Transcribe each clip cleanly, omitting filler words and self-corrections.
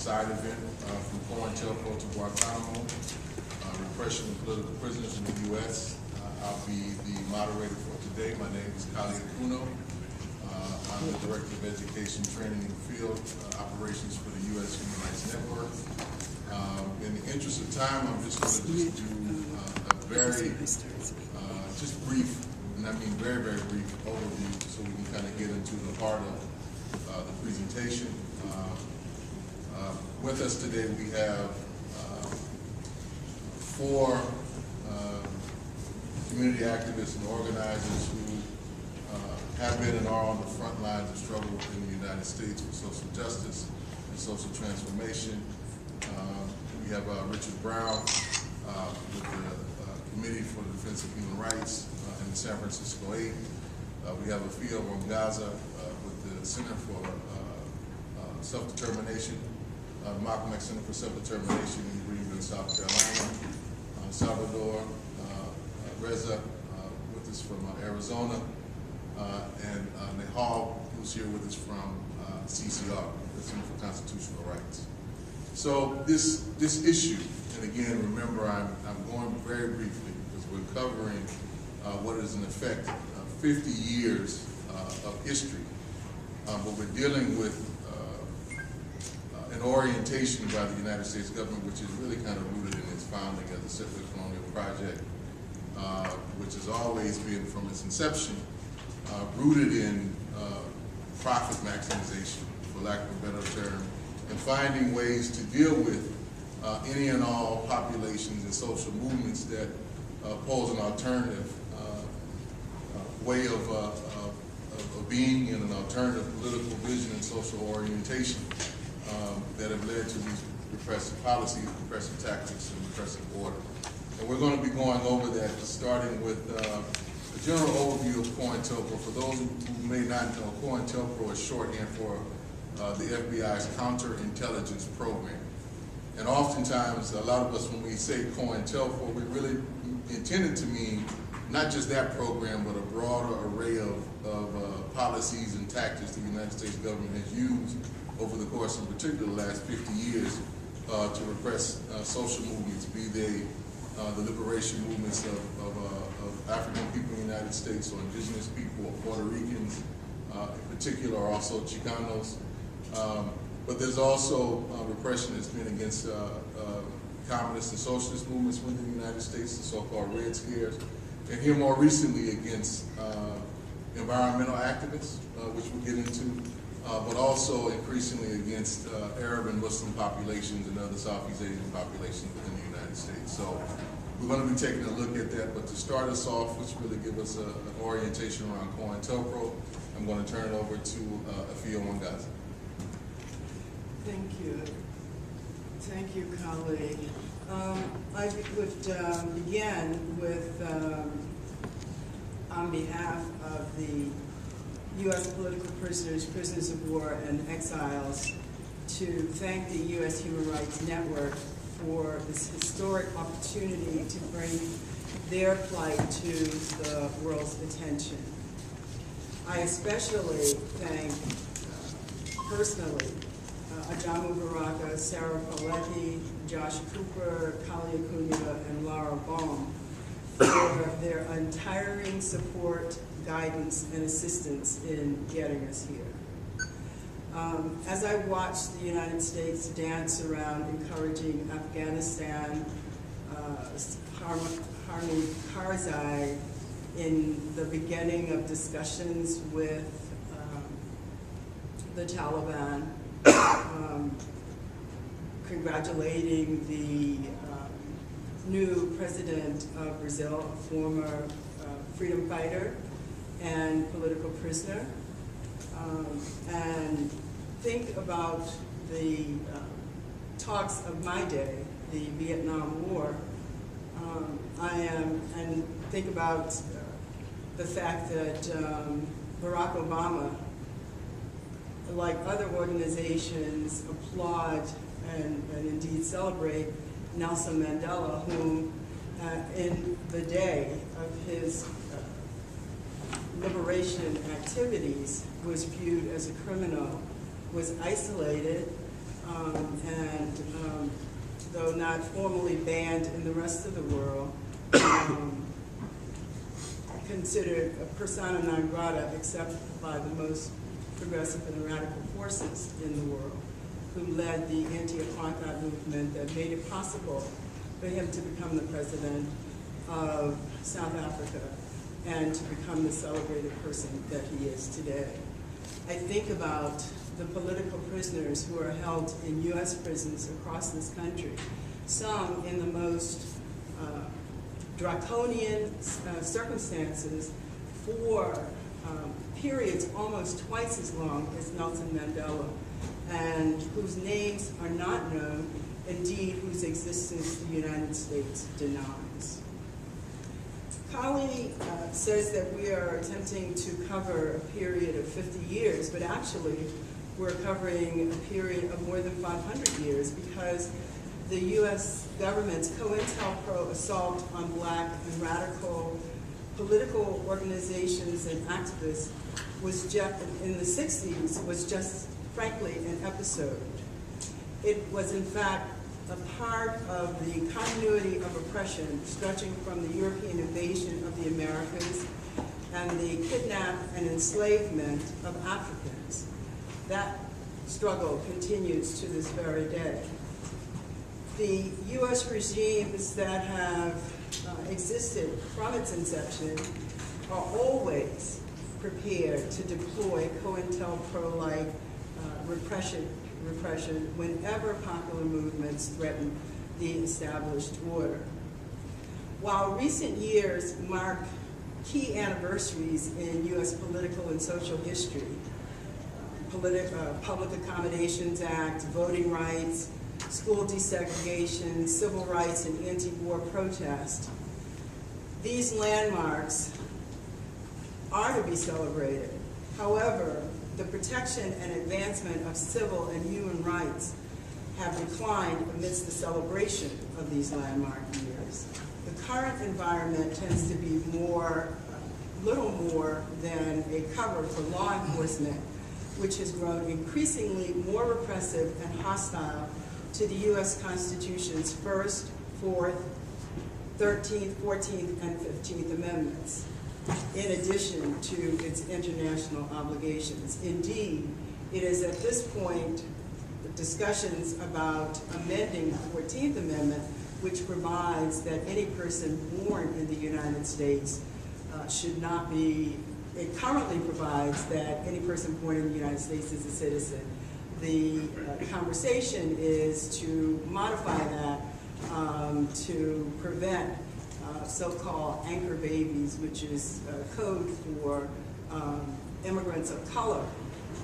side event from COINTELPRO to Guantanamo, repression of political prisoners in the U.S. I'll be the moderator for today. My name is Exiles. I'm the Director of Education, Training, and Field Operations for the U.S. Human Rights Network. In the interest of time, I'm just going to do a very, just brief, and I mean very, very brief overview so we can kind of get into the heart of the presentation. With us today we have four community activists and organizers who have been and are on the front lines of struggle in the United States for social justice and social transformation. We have Richard Brown with the Committee for the Defense of Human Rights in the San Francisco 8. We have Afia Wangaza with the Center for Self-Determination, Malcolm X Center for Self-Determination in Greenville, South Carolina. Salvador Reza with us from Arizona, and Nehal, who's here with us from CCR, the Center for Constitutional Rights. So this issue, and again, remember, I'm going very briefly because we're covering what is in effect 50 years of history, but we're dealing with an orientation by the United States government, which is really kind of rooted in its founding as a settler colonial project, which has always been, from its inception, rooted in profit maximization, for lack of a better term, and finding ways to deal with any and all populations and social movements that pose an alternative way of being and an alternative political vision and social orientation that have led to these repressive policies, repressive tactics, and repressive order. And we're going to be going over that, starting with a general overview of COINTELPRO. For those who may not know, COINTELPRO is shorthand for the FBI's counterintelligence program. And oftentimes, a lot of us, when we say COINTELPRO, we really intended to mean not just that program, but a broader array of policies and tactics the United States government has used over the course of particularly the last 50 years to repress social movements, be they the liberation movements of African people in the United States, or indigenous people, or Puerto Ricans in particular, or also Chicanos. But there's also repression that's been against communist and socialist movements within the United States, the so-called Red Scares, and here more recently against environmental activists, which we'll get into, but also increasingly against Arab and Muslim populations and other Southeast Asian populations within the United States. So we're going to be taking a look at that, but to start us off, which really give us an orientation around COINTELPRO, I'm going to turn it over to Afia Wangaza. Thank you. Thank you, colleague. I would begin with, on behalf of the U.S. political prisoners, prisoners of war, and exiles, to thank the U.S. Human Rights Network for this historic opportunity to bring their plight to the world's attention. I especially thank, personally, Ajamu Baraka, Sarah Palecki, Josh Cooper, Kali Acuna, and Laura Baum for their untiring support, guidance, and assistance in getting us here. As I watched the United States dance around encouraging Afghanistan, Hamid Karzai in the beginning of discussions with the Taliban, congratulating the new president of Brazil, a former freedom fighter and political prisoner, and think about the talks of my day, the Vietnam War, and think about the fact that Barack Obama, like other organizations, applaud and indeed celebrate Nelson Mandela, whom in the day of his liberation activities was viewed as a criminal, was isolated, Though not formally banned in the rest of the world, considered a persona non grata except by the most progressive and radical forces in the world, who led the anti-apartheid movement that made it possible for him to become the president of South Africa and to become the celebrated person that he is today. I think about the political prisoners who are held in U.S. prisons across this country, some in the most draconian circumstances for periods almost twice as long as Nelson Mandela, and whose names are not known, indeed whose existence the United States denies. Kali says that we are attempting to cover a period of 50 years, but actually we're covering a period of more than 500 years, because the U.S. government's COINTELPRO assault on black and radical political organizations and activists was just, in the 60s, was just frankly an episode. It was in fact a part of the continuity of oppression stretching from the European invasion of the Americas and the kidnap and enslavement of Africans. That struggle continues to this very day. The U.S. regimes that have existed from its inception are always prepared to deploy COINTELPRO-like repression whenever popular movements threaten the established order. While recent years mark key anniversaries in U.S. political and social history, Public Accommodations Act, voting rights, school desegregation, civil rights, and anti-war protest, these landmarks are to be celebrated. However, the protection and advancement of civil and human rights have declined amidst the celebration of these landmark years. The current environment tends to be little more than a cover for law enforcement, which has grown increasingly more repressive and hostile to the U.S. Constitution's First, Fourth, 13th, 14th, and 15th Amendments, in addition to its international obligations. Indeed, it is at this point the discussions about amending the 14th Amendment, which provides that any person born in the United States should not be, it currently provides that any person born in the United States is a citizen. The conversation is to modify that to prevent so-called anchor babies, which is code for immigrants of color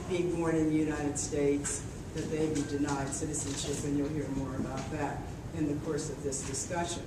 being born in the United States, that they be denied citizenship, and you'll hear more about that in the course of this discussion.